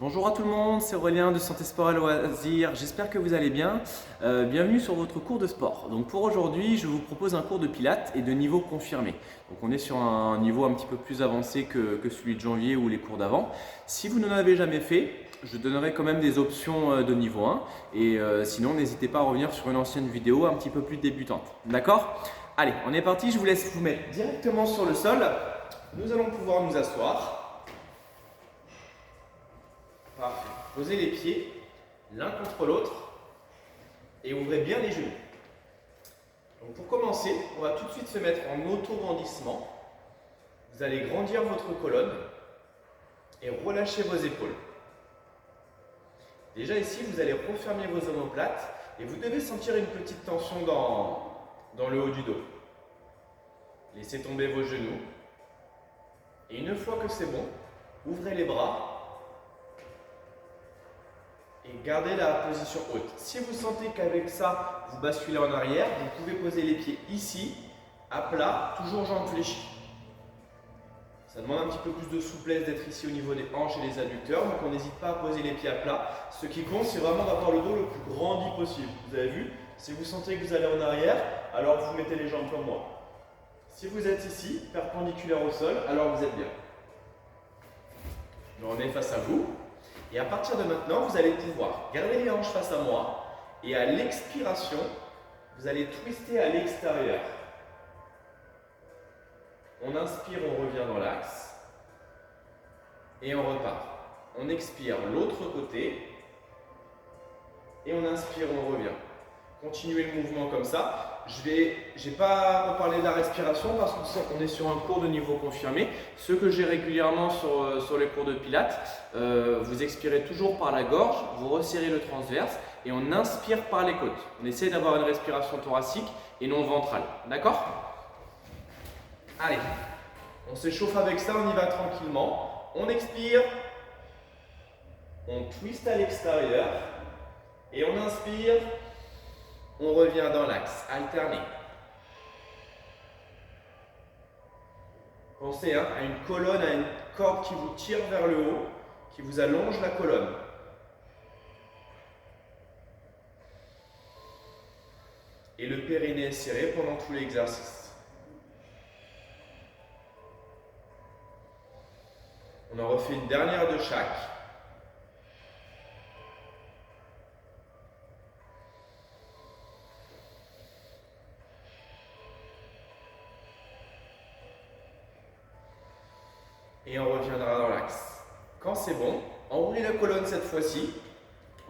Bonjour à tout le monde, c'est Aurélien de Santé Sport et Loisirs, j'espère que vous allez bien. Bienvenue sur votre cours de sport. Donc pour aujourd'hui, je vous propose un cours de pilates et de niveau confirmé. Donc on est sur un niveau un petit peu plus avancé que celui de janvier ou les cours d'avant. Si vous n'en avez jamais fait, je donnerai quand même des options de niveau 1 et sinon n'hésitez pas à revenir sur une ancienne vidéo un petit peu plus débutante. D'accord? Allez, on est parti, je vous laisse vous mettre directement sur le sol. Nous allons pouvoir nous asseoir. Parfait. Posez les pieds l'un contre l'autre et ouvrez bien les genoux. Donc pour commencer, on va tout de suite se mettre en auto-grandissement. Vous allez grandir votre colonne et relâcher vos épaules. Déjà ici, vous allez refermer vos omoplates et vous devez sentir une petite tension dans le haut du dos. Laissez tomber vos genoux. Et une fois que c'est bon, ouvrez les bras et gardez la position haute. Si vous sentez qu'avec ça, vous basculez en arrière, vous pouvez poser les pieds ici, à plat, toujours jambes fléchies. Ça demande un petit peu plus de souplesse d'être ici au niveau des hanches et des adducteurs, donc on n'hésite pas à poser les pieds à plat. Ce qui compte, c'est vraiment d'avoir le dos le plus grandi possible. Vous avez vu? Si vous sentez que vous allez en arrière, alors vous mettez les jambes comme moi. Si vous êtes ici, perpendiculaire au sol, alors vous êtes bien. Je me remets face à vous. Et à partir de maintenant, vous allez pouvoir garder les hanches face à moi et à l'expiration, vous allez twister à l'extérieur. On inspire, on revient dans l'axe et on repart. On expire l'autre côté et on inspire, on revient. Continuez le mouvement comme ça. Je n'ai pas reparlé de la respiration parce qu'on est sur un cours de niveau confirmé. Ce que j'ai régulièrement sur les cours de pilates, vous expirez toujours par la gorge, vous resserrez le transverse et on inspire par les côtes. On essaie d'avoir une respiration thoracique et non ventrale. D'accord? Allez, on s'échauffe avec ça, on y va tranquillement. On expire, on twist à l'extérieur et on inspire. On revient dans l'axe, alterné. Pensez à une colonne, à une corde qui vous tire vers le haut, qui vous allonge la colonne. Et le périnée est serré pendant tout l'exercice. On en refait une dernière de chaque. Et on reviendra dans l'axe. Quand c'est bon, enroulez la colonne cette fois-ci,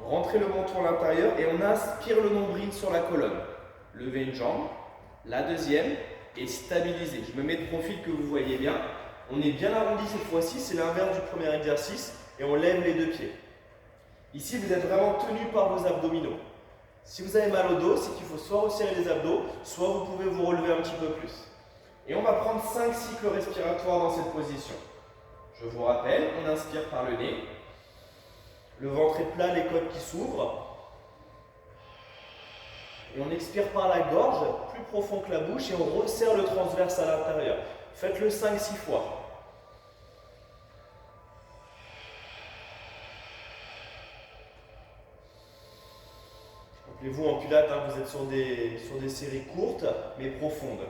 rentrez le menton à l'intérieur et on inspire le nombril sur la colonne. Levez une jambe, la deuxième et stabilisez. Je me mets de profil que vous voyez bien. On est bien arrondi cette fois-ci, c'est l'inverse du premier exercice et on lève les deux pieds. Ici, vous êtes vraiment tenu par vos abdominaux. Si vous avez mal au dos, c'est qu'il faut soit resserrer les abdos, soit vous pouvez vous relever un petit peu plus. Et on va prendre 5 cycles respiratoires dans cette position. Je vous rappelle, on inspire par le nez, le ventre est plat, les côtes qui s'ouvrent. Et on expire par la gorge, plus profond que la bouche, et on resserre le transverse à l'intérieur. Faites-le 5-6 fois. Rappelez-vous, en pilates, vous êtes sur des séries courtes, mais profondes.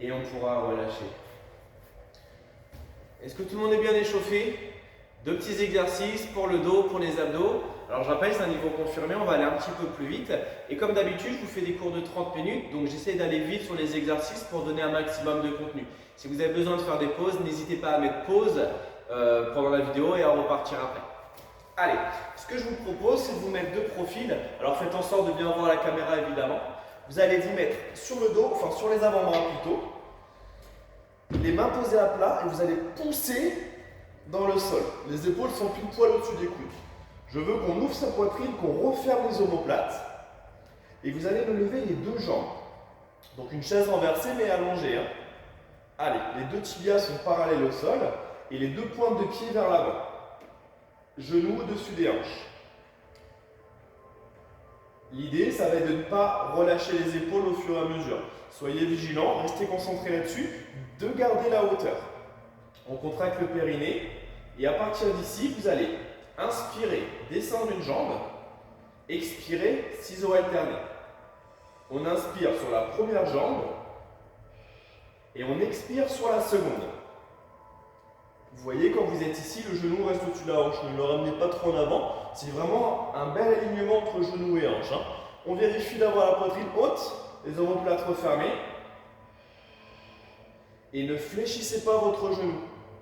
Et on pourra relâcher. Est-ce que tout le monde est bien échauffé? Deux petits exercices pour le dos, pour les abdos. Alors je rappelle, c'est un niveau confirmé, on va aller un petit peu plus vite. Et comme d'habitude, je vous fais des cours de 30 minutes, donc j'essaie d'aller vite sur les exercices pour donner un maximum de contenu. Si vous avez besoin de faire des pauses, n'hésitez pas à mettre pause pendant la vidéo et à repartir après. Allez, ce que je vous propose, c'est de vous mettre de profil. Alors faites en sorte de bien voir la caméra évidemment. Vous allez vous mettre sur le dos, enfin sur les avant-bras plutôt, les mains posées à plat et vous allez pousser dans le sol. Les épaules sont pile poil au-dessus des coudes. Je veux qu'on ouvre sa poitrine, qu'on referme les omoplates et vous allez me lever les deux jambes. Donc une chaise renversée mais allongée. Allez, les deux tibias sont parallèles au sol et les deux pointes de pied vers l'avant. genoux au-dessus des hanches. L'idée, ça va être de ne pas relâcher les épaules au fur et à mesure. Soyez vigilants, restez concentrés là-dessus, de garder la hauteur. On contracte le périnée et à partir d'ici, vous allez inspirer, descendre une jambe, expirer, ciseaux alternés. On inspire sur la première jambe et on expire sur la seconde. Vous voyez, quand vous êtes ici, le genou reste au-dessus de la hanche. Ne le ramenez pas trop en avant. C'est vraiment un bel alignement entre genou et hanche. On vérifie d'avoir la poitrine haute, les omoplates refermées. Et ne fléchissez pas votre genou.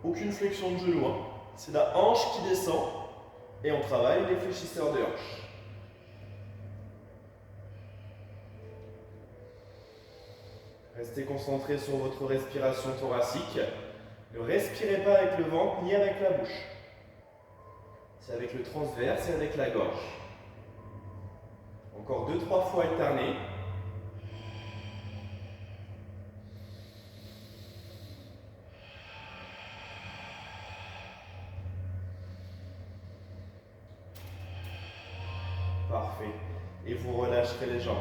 Aucune flexion de genou. C'est la hanche qui descend. Et on travaille les fléchisseurs de hanche. Restez concentré sur votre respiration thoracique. Ne respirez pas avec le ventre ni avec la bouche. C'est avec le transverse et avec la gorge. Encore 2-3 fois alternés. Parfait. Et vous relâcherez les jambes.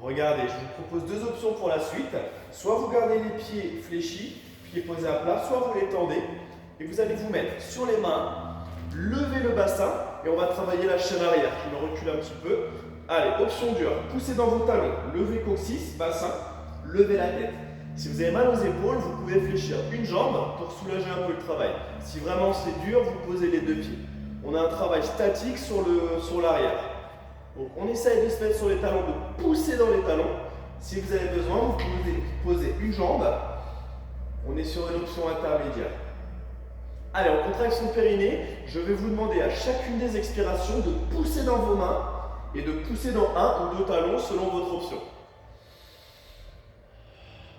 Regardez, je vous propose deux options pour la suite. Soit vous gardez les pieds fléchis, pieds posés à plat, soit vous les tendez et vous allez vous mettre sur les mains, levez le bassin et on va travailler la chaîne arrière. Je me recule un petit peu. Allez, option dure, poussez dans vos talons, levez coccyx, bassin, levez la tête. Si vous avez mal aux épaules, vous pouvez fléchir une jambe pour soulager un peu le travail. Si vraiment c'est dur, vous posez les deux pieds. On a un travail statique sur l'arrière. Donc on essaye de se mettre sur les talons, de pousser dans les talons. Si vous avez besoin, vous pouvez poser une jambe. On est sur une option intermédiaire. Allez, en contraction périnée, je vais vous demander à chacune des expirations de pousser dans vos mains et de pousser dans un ou deux talons selon votre option.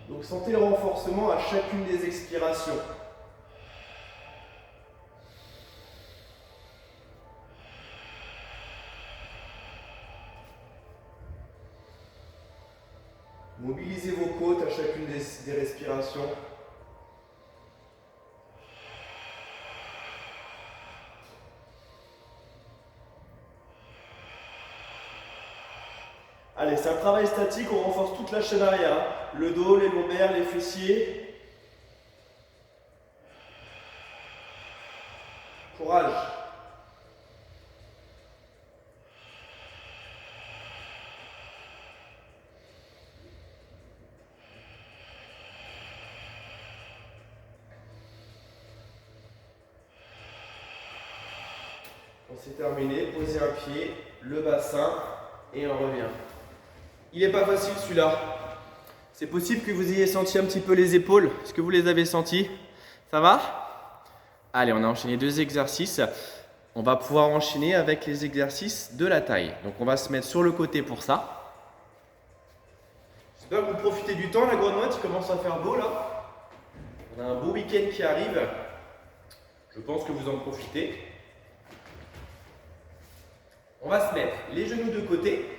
Donc sentez le renforcement à chacune des expirations. Mobilisez vos côtes à chacune des respirations. Allez, c'est un travail statique, on renforce toute la chaîne arrière. Le dos, les lombaires, les fessiers. Courage. C'est terminé, posez un pied, le bassin et on revient. Il n'est pas facile celui-là. C'est possible que vous ayez senti un petit peu les épaules. Est-ce que vous les avez senties? Ça va? Allez, on a enchaîné deux exercices. On va pouvoir enchaîner avec les exercices de la taille. Donc on va se mettre sur le côté pour ça. J'espère que vous profitez du temps. La Grenouette, il commence à faire beau là. On a un beau week-end qui arrive. Je pense que vous en profitez. On va se mettre les genoux de côté.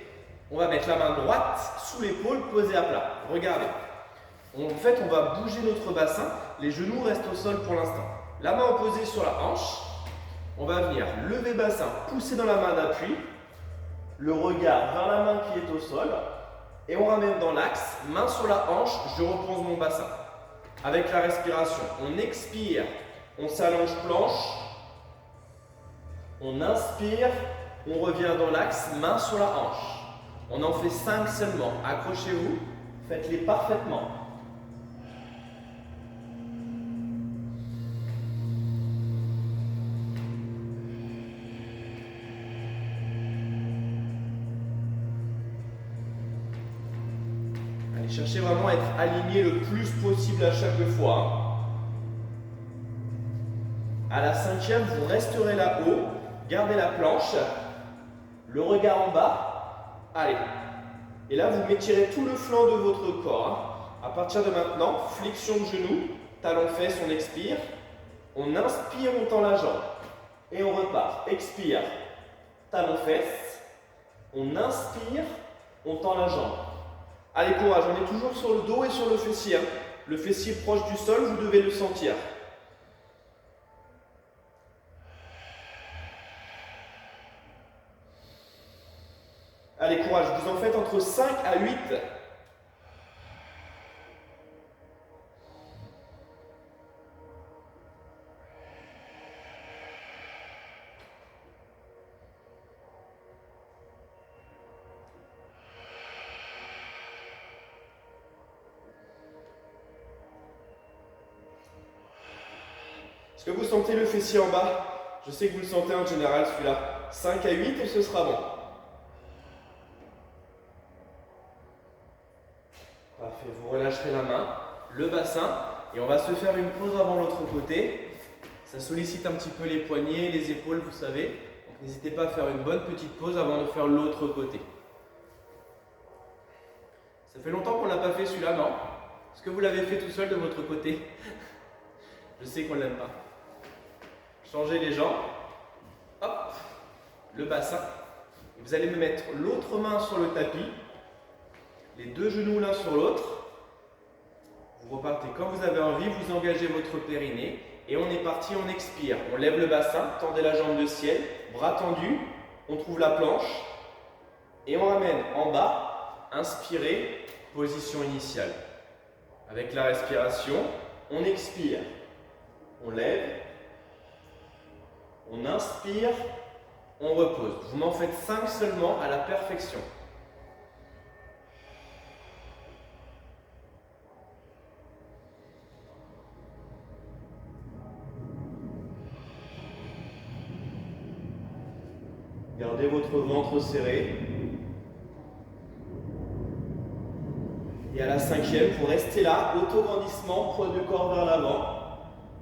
On va mettre la main droite sous l'épaule posée à plat. Regardez. En fait, on va bouger notre bassin. Les genoux restent au sol pour l'instant. La main opposée sur la hanche. On va venir lever bassin, pousser dans la main d'appui. Le regard vers la main qui est au sol. Et on ramène dans l'axe, main sur la hanche, je repose mon bassin. Avec la respiration, on expire, on s'allonge planche. On inspire, on revient dans l'axe, main sur la hanche. On en fait 5 seulement. Accrochez-vous, faites-les parfaitement. Allez, cherchez vraiment à être aligné le plus possible à chaque fois. À la 5e, vous resterez là-haut, gardez la planche, le regard en bas. Allez, et là vous m'étirez tout le flanc de votre corps. À partir de maintenant, flexion de genou, talon fesse, on expire. On inspire, on tend la jambe. Et on repart. Expire, talon fesse. On inspire, on tend la jambe. Allez, courage, on est toujours sur le dos et sur le fessier. Le fessier proche du sol, vous devez le sentir. Allez, courage, vous en faites entre 5 à 8. Est-ce que vous sentez le fessier en bas? Je sais que vous le sentez en général celui-là. 5 à 8 et ce sera bon. Parfait, vous relâcherez la main, le bassin et on va se faire une pause avant l'autre côté. Ça sollicite un petit peu les poignets, les épaules, vous savez. Donc n'hésitez pas à faire une bonne petite pause avant de faire l'autre côté. Ça fait longtemps qu'on ne l'a pas fait celui-là, non? Est-ce que vous l'avez fait tout seul de votre côté? Je sais qu'on ne l'aime pas. Changez les jambes, hop, le bassin. Et vous allez me mettre l'autre main sur le tapis, les deux genoux l'un sur l'autre. Vous repartez quand vous avez envie, vous engagez votre périnée et on est parti, on expire. On lève le bassin, tendez la jambe de ciel, bras tendus, on trouve la planche et on ramène en bas, inspirez, position initiale. Avec la respiration, on expire, on lève. On inspire, on repose. Vous m'en faites 5 seulement à la perfection. Gardez votre ventre serré. Et à la 5e, vous restez là, auto-grandissement, poids de corps vers l'avant.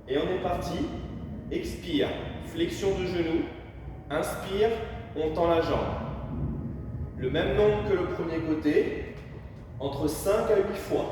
Et on est parti. Expire. Flexion de genoux, inspire, on tend la jambe. Le même nombre que le premier côté, entre 5 à 8 fois.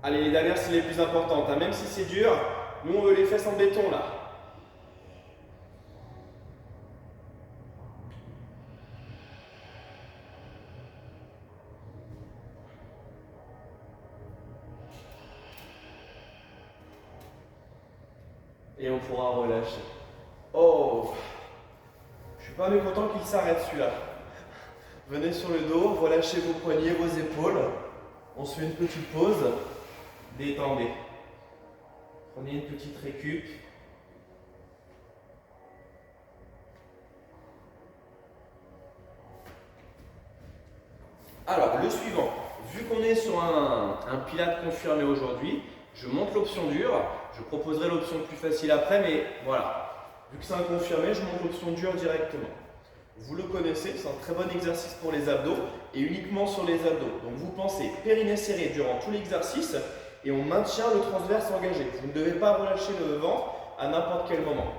Allez, les dernières, c'est les plus importantes. Même si c'est dur, nous, on veut les fesses en béton, là. Et on pourra relâcher. Oh, je suis pas mécontent qu'il s'arrête, celui-là. Venez sur le dos, relâchez vos poignets, vos épaules. On se fait une petite pause. Détendez. Prenez une petite récup. Alors, le suivant. Vu qu'on est sur un pilate confirmé aujourd'hui, je monte l'option dure. Je proposerai l'option plus facile après, mais voilà. Vu que c'est un confirmé, je monte l'option dure directement. Vous le connaissez, c'est un très bon exercice pour les abdos et uniquement sur les abdos. Donc vous pensez périnée serré durant tout l'exercice et on maintient le transverse engagé. Vous ne devez pas relâcher le ventre à n'importe quel moment.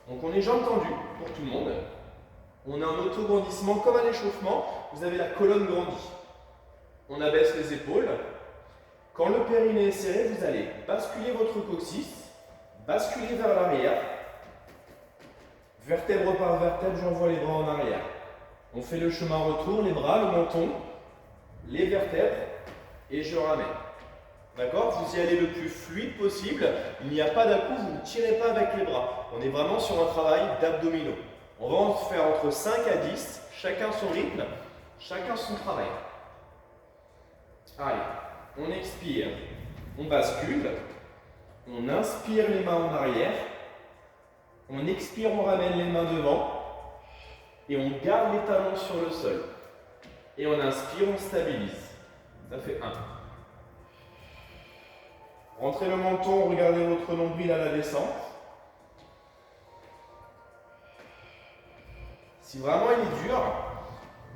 Donc on est jambes tendues pour tout le monde. On a un auto-grandissement comme à l'échauffement. Vous avez la colonne grandie. On abaisse les épaules. Quand le périnée est serré, vous allez basculer votre coccyx, basculer vers l'arrière. Vertèbre par vertèbre, j'envoie les bras en arrière. On fait le chemin retour, les bras, le menton, les vertèbres et je ramène. D'accord? Vous y allez le plus fluide possible. Il n'y a pas d'à-coup, vous ne tirez pas avec les bras. On est vraiment sur un travail d'abdominaux. On va en faire entre 5 à 10, chacun son rythme, chacun son travail. Allez, on expire, on bascule, on inspire les mains en arrière, on expire, on ramène les mains devant et on garde les talons sur le sol. Et on inspire, on stabilise. Ça fait 1. Rentrez le menton, regardez votre nombril à la descente. Si vraiment il est dur,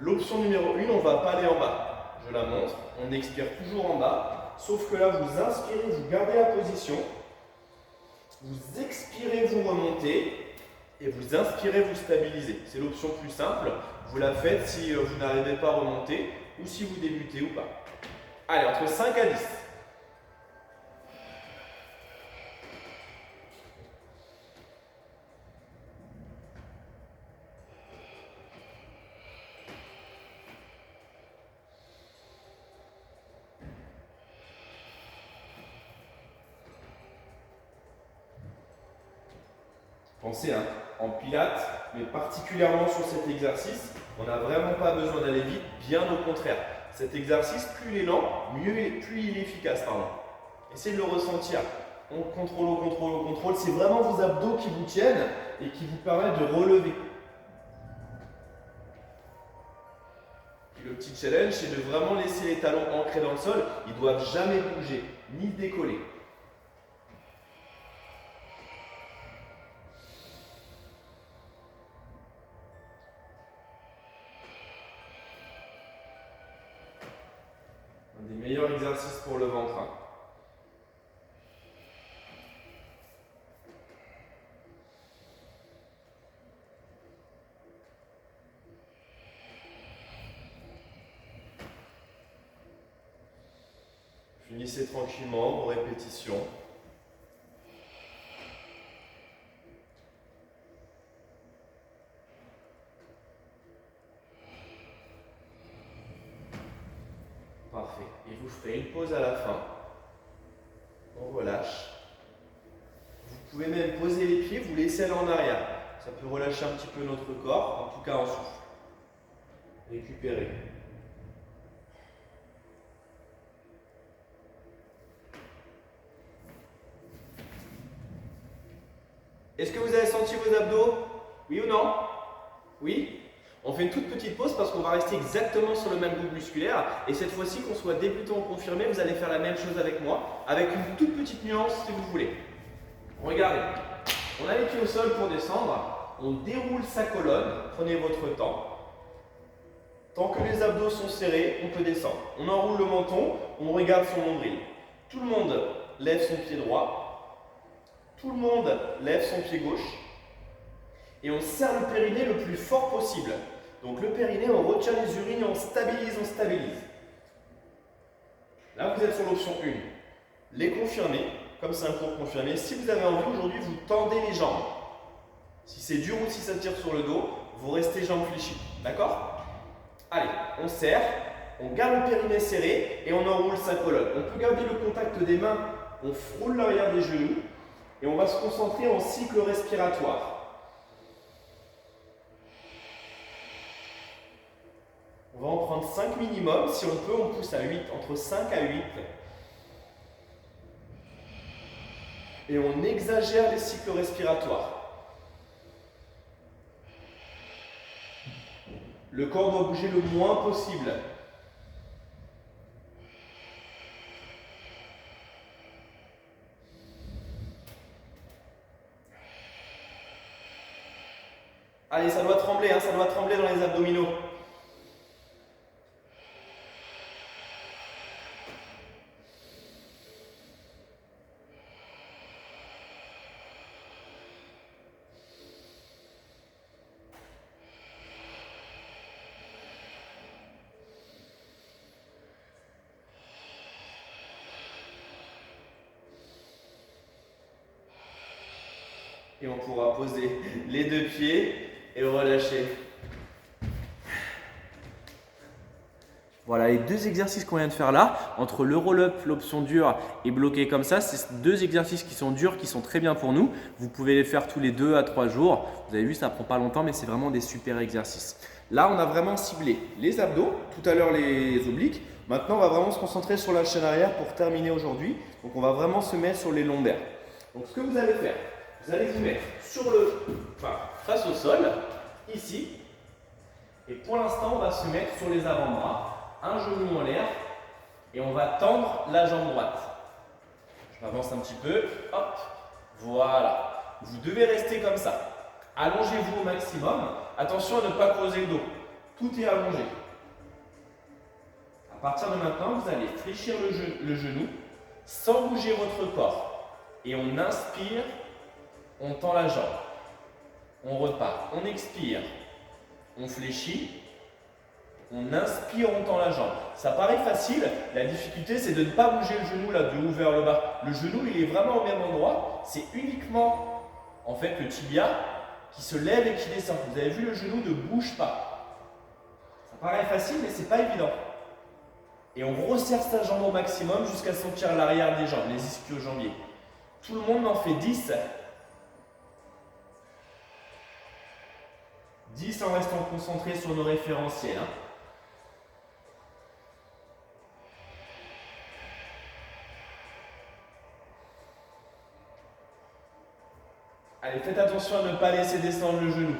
l'option numéro 1, on ne va pas aller en bas. Je la montre, on expire toujours en bas, sauf que là vous inspirez, vous gardez la position, vous expirez, vous remontez, et vous inspirez, vous stabilisez. C'est l'option plus simple, vous la faites si vous n'arrivez pas à remonter, ou si vous débutez ou pas. Allez, entre 5 à 10. Pensez, hein, en pilates, mais particulièrement sur cet exercice, on n'a vraiment pas besoin d'aller vite, bien au contraire. Cet exercice, plus il est lent, plus il est efficace. Pardon. Essayez de le ressentir. On contrôle, on contrôle, on contrôle. C'est vraiment vos abdos qui vous tiennent et qui vous permettent de relever. Et le petit challenge, c'est de vraiment laisser les talons ancrés dans le sol. Ils ne doivent jamais bouger, ni décoller. Un des meilleurs exercices pour le ventre. Hein. Finissez tranquillement vos répétitions. Parfait. Et vous ferez une pause à la fin. On relâche. Vous pouvez même poser les pieds, vous laissez aller en arrière. Ça peut relâcher un petit peu notre corps, en tout cas en souffle. Récupérez. Est-ce que vous avez senti vos abdos? Oui ou non? Oui? On fait une toute petite pause parce qu'on va rester exactement sur le même groupe musculaire. Et cette fois-ci, qu'on soit débutant ou confirmé, vous allez faire la même chose avec moi, avec une toute petite nuance si vous voulez. Regardez, on a les pieds au sol pour descendre. On déroule sa colonne, prenez votre temps. Tant que les abdos sont serrés, on peut descendre. On enroule le menton, on regarde son nombril. Tout le monde lève son pied droit. Tout le monde lève son pied gauche et on serre le périnée le plus fort possible. Donc le périnée, on retient les urines et on stabilise, on stabilise. Là, vous êtes sur l'option 1. Les confirmer, comme c'est un cours confirmé. Si vous avez envie, aujourd'hui, vous tendez les jambes. Si c'est dur ou si ça tire sur le dos, vous restez jambes fléchies. D'accord? Allez, on serre, on garde le périnée serré et on enroule sa colonne. On peut garder le contact des mains, on frôle l'arrière des genoux. Et on va se concentrer en cycle respiratoire. On va en prendre 5 minimum. Si on peut, on pousse à 8, entre 5 à 8. Et on exagère les cycles respiratoires. Le corps doit bouger le moins possible. Allez, ça doit trembler, hein, ça doit trembler dans les abdominaux. Et on pourra poser les deux pieds et relâcher. Voilà les deux exercices qu'on vient de faire là, entre le roll-up, l'option dure et bloqué comme ça, c'est deux exercices qui sont durs, qui sont très bien pour nous. Vous pouvez les faire tous les 2 à 3 jours. Vous avez vu, ça ne prend pas longtemps, mais c'est vraiment des super exercices. Là, on a vraiment ciblé les abdos, tout à l'heure les obliques. Maintenant, on va vraiment se concentrer sur la chaîne arrière pour terminer aujourd'hui. Donc, on va vraiment se mettre sur les lombaires. Donc, ce que vous allez faire, vous allez vous mettre face au sol, ici. Et pour l'instant, on va se mettre sur les avant-bras. Un genou en l'air et on va tendre la jambe droite. Je m'avance un petit peu, hop, voilà. Vous devez rester comme ça. Allongez-vous au maximum. Attention à ne pas creuser le dos. Tout est allongé. À partir de maintenant, vous allez fléchir le genou sans bouger votre corps. Et on inspire, on tend la jambe. On repart, on expire, on fléchit. On inspire, on tend la jambe. Ça paraît facile, la difficulté c'est de ne pas bouger le genou là, du haut vers le bas. Le genou il est vraiment au même endroit, c'est uniquement en fait le tibia qui se lève et qui descend. Vous avez vu, le genou ne bouge pas. Ça paraît facile mais c'est pas évident. Et on resserre sa jambe au maximum jusqu'à sentir l'arrière des jambes, les ischio-jambiers. Tout le monde en fait 10. 10 en restant concentré sur nos référentiels. Allez, faites attention à ne pas laisser descendre le genou.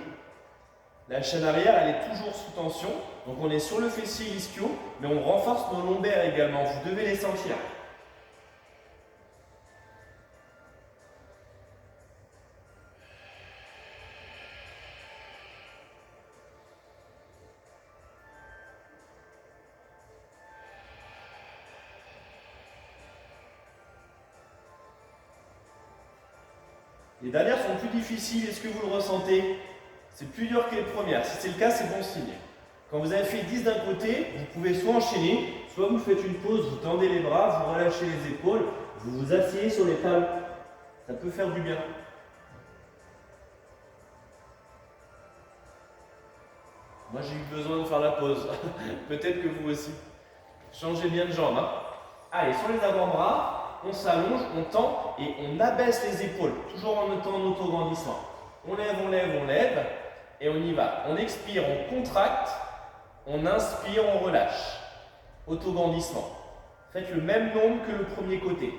La chaîne arrière, elle est toujours sous tension. Donc on est sur le fessier ischio, mais on renforce nos lombaires également. Vous devez les sentir. Les dernières sont plus difficiles, est-ce que vous le ressentez? C'est plus dur que les premières. Si c'est le cas, c'est bon signe. Quand vous avez fait 10 d'un côté, vous pouvez soit enchaîner, soit vous faites une pause, vous tendez les bras, vous relâchez les épaules, vous vous asseyez sur les tables. Ça peut faire du bien. Moi, j'ai eu besoin de faire la pause. Peut-être que vous aussi. Changez bien de jambe. Allez, sur les avant-bras, on s'allonge, on tend et on abaisse les épaules, toujours en étant en auto-grandissement. On lève, on lève, on lève et on y va. On expire, on contracte, on inspire, on relâche. Auto-grandissement. Faites le même nombre que le premier côté.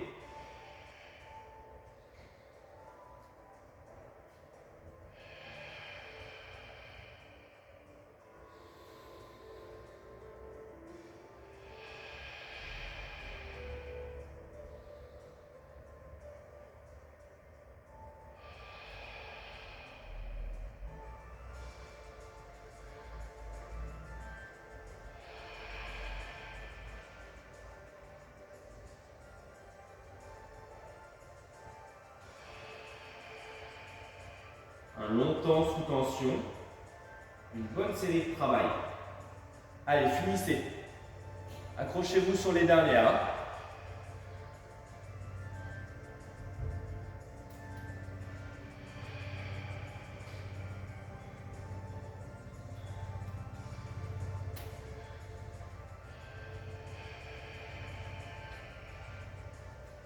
Un long temps sous tension, une bonne série de travail. Allez, finissez. Accrochez-vous sur les dernières.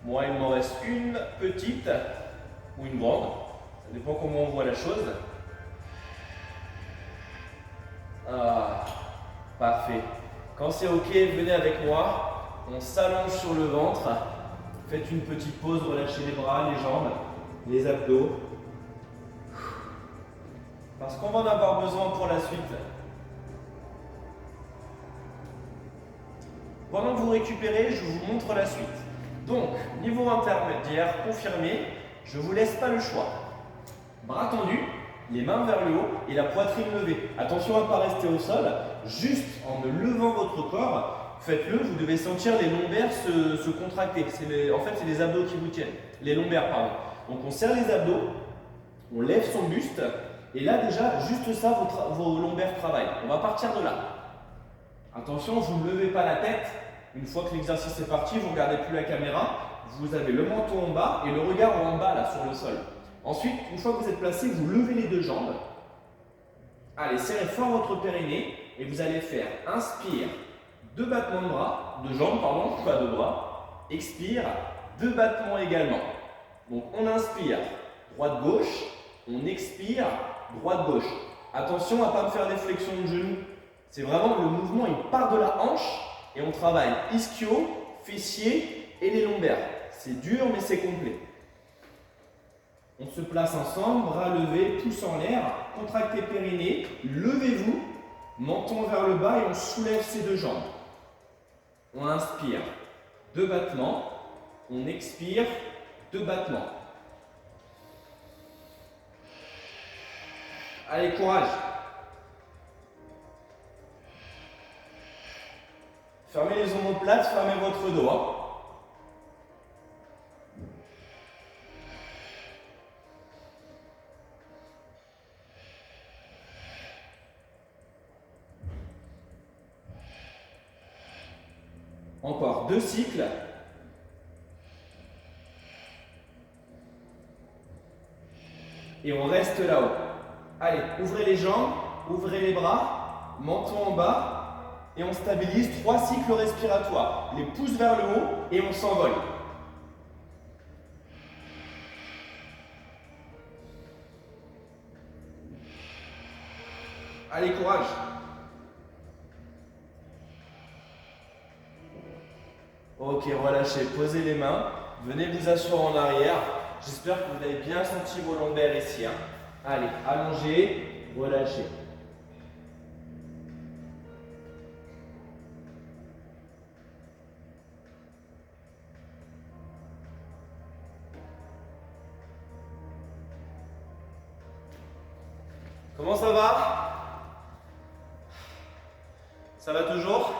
Moi, il m'en reste une petite ou une grande. Ça dépend comment on voit la chose. Ah, parfait. Quand c'est ok, venez avec moi. On s'allonge sur le ventre. Faites une petite pause, relâchez les bras, les jambes, les abdos. Parce qu'on va en avoir besoin pour la suite. Pendant que vous récupérez, je vous montre la suite. Donc, niveau intermédiaire confirmé, je ne vous laisse pas le choix. Bras tendus, les mains vers le haut et la poitrine levée. Attention à ne pas rester au sol, juste en levant votre corps, faites-le, vous devez sentir les lombaires se contracter. En fait, c'est les abdos qui vous tiennent. Les lombaires, pardon. Donc on serre les abdos, on lève son buste, et là déjà, juste ça, vos lombaires travaillent. On va partir de là. Attention, vous ne levez pas la tête. Une fois que l'exercice est parti, vous ne regardez plus la caméra, vous avez le menton en bas et le regard en bas là sur le sol. Ensuite, une fois que vous êtes placé, vous levez les deux jambes. Allez, serrez fort votre périnée et vous allez faire inspire, 2 battements de bras, de jambes pardon, pas de bras. Expire, 2 battements également. Donc on inspire, droite-gauche, on expire, droite-gauche. Attention à ne pas me faire des flexions de genoux. C'est vraiment le mouvement, il part de la hanche et on travaille ischio, fessier et les lombaires. C'est dur mais c'est complet. On se place ensemble, bras levés, pouces en l'air, contractez périnée, levez-vous, menton vers le bas et on soulève ces deux jambes. On inspire, 2 battements, on expire, 2 battements. Allez, courage. Fermez les omoplates, fermez votre dos. Encore 2 cycles. Et on reste là-haut. Allez, ouvrez les jambes, ouvrez les bras, menton en bas. Et on stabilise 3 cycles respiratoires. Les pouces vers le haut et on s'envole. Allez, courage. Ok, relâchez. Posez les mains. Venez vous asseoir en arrière. J'espère que vous avez bien senti vos lombaires ici. Allez, allongez, relâchez. Comment ça va? Ça va toujours?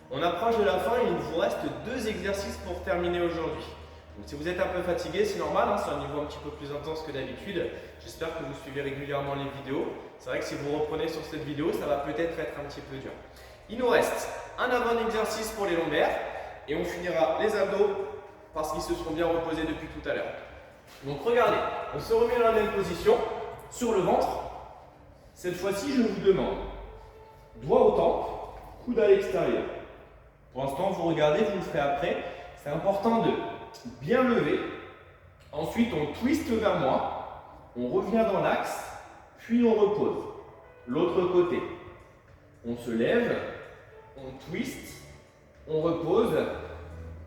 On approche de la fin et il vous reste 2 exercices pour terminer aujourd'hui. Donc si vous êtes un peu fatigué, c'est normal, c'est un niveau un petit peu plus intense que d'habitude. J'espère que vous suivez régulièrement les vidéos. C'est vrai que si vous reprenez sur cette vidéo, ça va peut-être être un petit peu dur. Il nous reste un avant-exercice pour les lombaires et on finira les abdos parce qu'ils se sont bien reposés depuis tout à l'heure. Donc regardez, on se remet dans la même position, sur le ventre. Cette fois-ci, je vous demande doigt au temple, coude à l'extérieur. Pour l'instant, vous regardez, vous le ferez après. C'est important de bien lever. Ensuite, on twiste vers moi. On revient dans l'axe, puis on repose. L'autre côté. On se lève, on twiste, on repose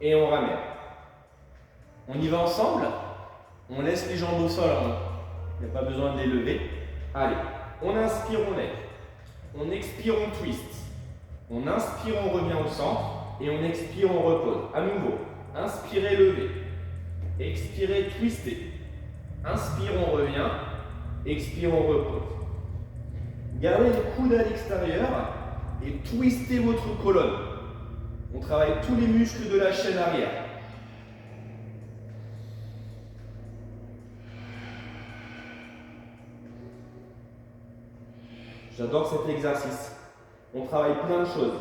et on ramène. On y va ensemble. On laisse les jambes au sol. Il n'y a pas besoin de les lever. Allez, on inspire, on lève. On expire, on twist. On inspire, on revient au centre. Et on expire, on repose. À nouveau, inspirez, levez. Expirez, twistez. Inspire, on revient. Expire, on repose. Gardez les coudes à l'extérieur et twistez votre colonne. On travaille tous les muscles de la chaîne arrière. J'adore cet exercice. On travaille plein de choses.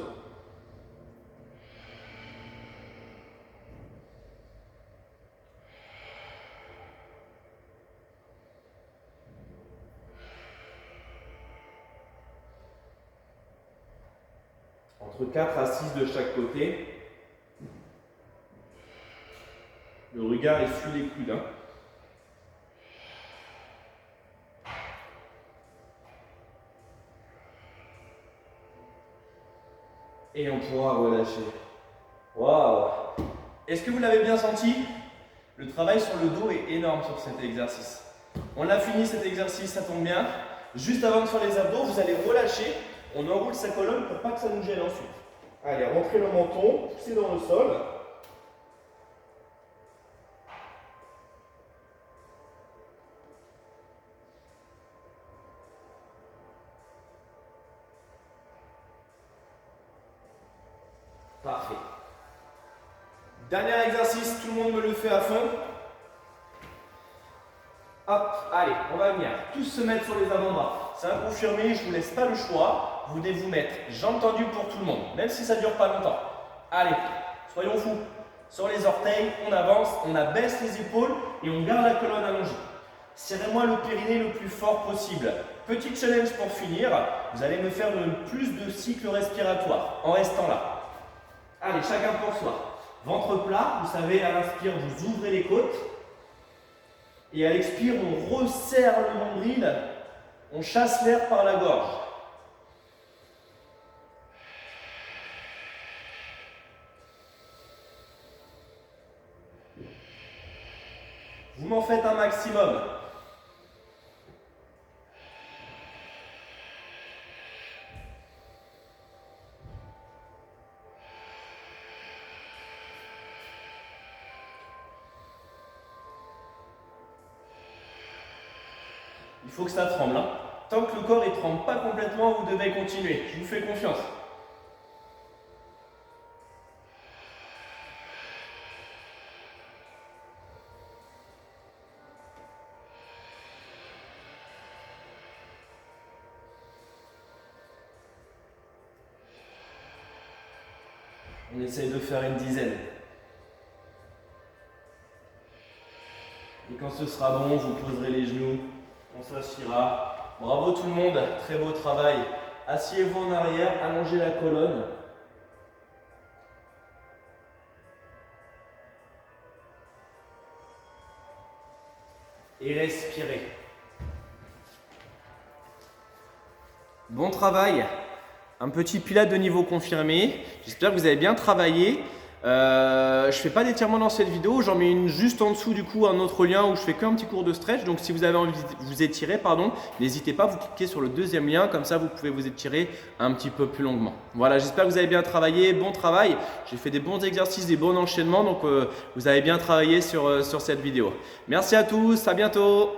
Entre 4 à 6 de chaque côté. Le regard essuie les coudes. Et on pourra relâcher. Waouh! Est-ce que vous l'avez bien senti? Le travail sur le dos est énorme sur cet exercice. On a fini cet exercice, ça tombe bien. Juste avant de faire les abdos, vous allez relâcher. On enroule sa colonne pour pas que ça nous gêne ensuite. Allez, rentrez le menton, poussez dans le sol. Parfait. Dernier exercice, tout le monde me le fait à fond. Hop, allez, on va venir tous se mettre sur les avant-bras. C'est un confirmé, je ne vous laisse pas le choix. Vous devez vous mettre jambes tendues pour tout le monde, même si ça ne dure pas longtemps. Allez, soyons fous. Sur les orteils, on avance, on abaisse les épaules et on garde la colonne allongée. Serrez-moi le périnée le plus fort possible. Petit challenge pour finir, vous allez me faire le plus de cycles respiratoires en restant là. Allez, chacun pour soi. Ventre plat, vous savez, à l'inspire, vous ouvrez les côtes. Et à l'expire, on resserre le nombril, on chasse l'air par la gorge. Vous m'en faites un maximum. Il faut que ça tremble. Tant que le corps ne tremble pas complètement, vous devez continuer. Je vous fais confiance. On essaye de faire une dizaine. Et quand ce sera bon, vous poserez les genoux, on s'assira. Bravo tout le monde, très beau travail. Asseyez-vous en arrière, allongez la colonne. Et respirez. Bon travail. Un petit pilates de niveau confirmé. J'espère que vous avez bien travaillé. Je ne fais pas d'étirement dans cette vidéo. J'en mets une juste en dessous du coup, un autre lien où je fais qu'un petit cours de stretch. Donc si vous avez envie de vous étirer, n'hésitez pas, vous cliquez sur le deuxième lien. Comme ça, vous pouvez vous étirer un petit peu plus longuement. Voilà, j'espère que vous avez bien travaillé. Bon travail. J'ai fait des bons exercices, des bons enchaînements. Donc vous avez bien travaillé sur cette vidéo. Merci à tous. À bientôt.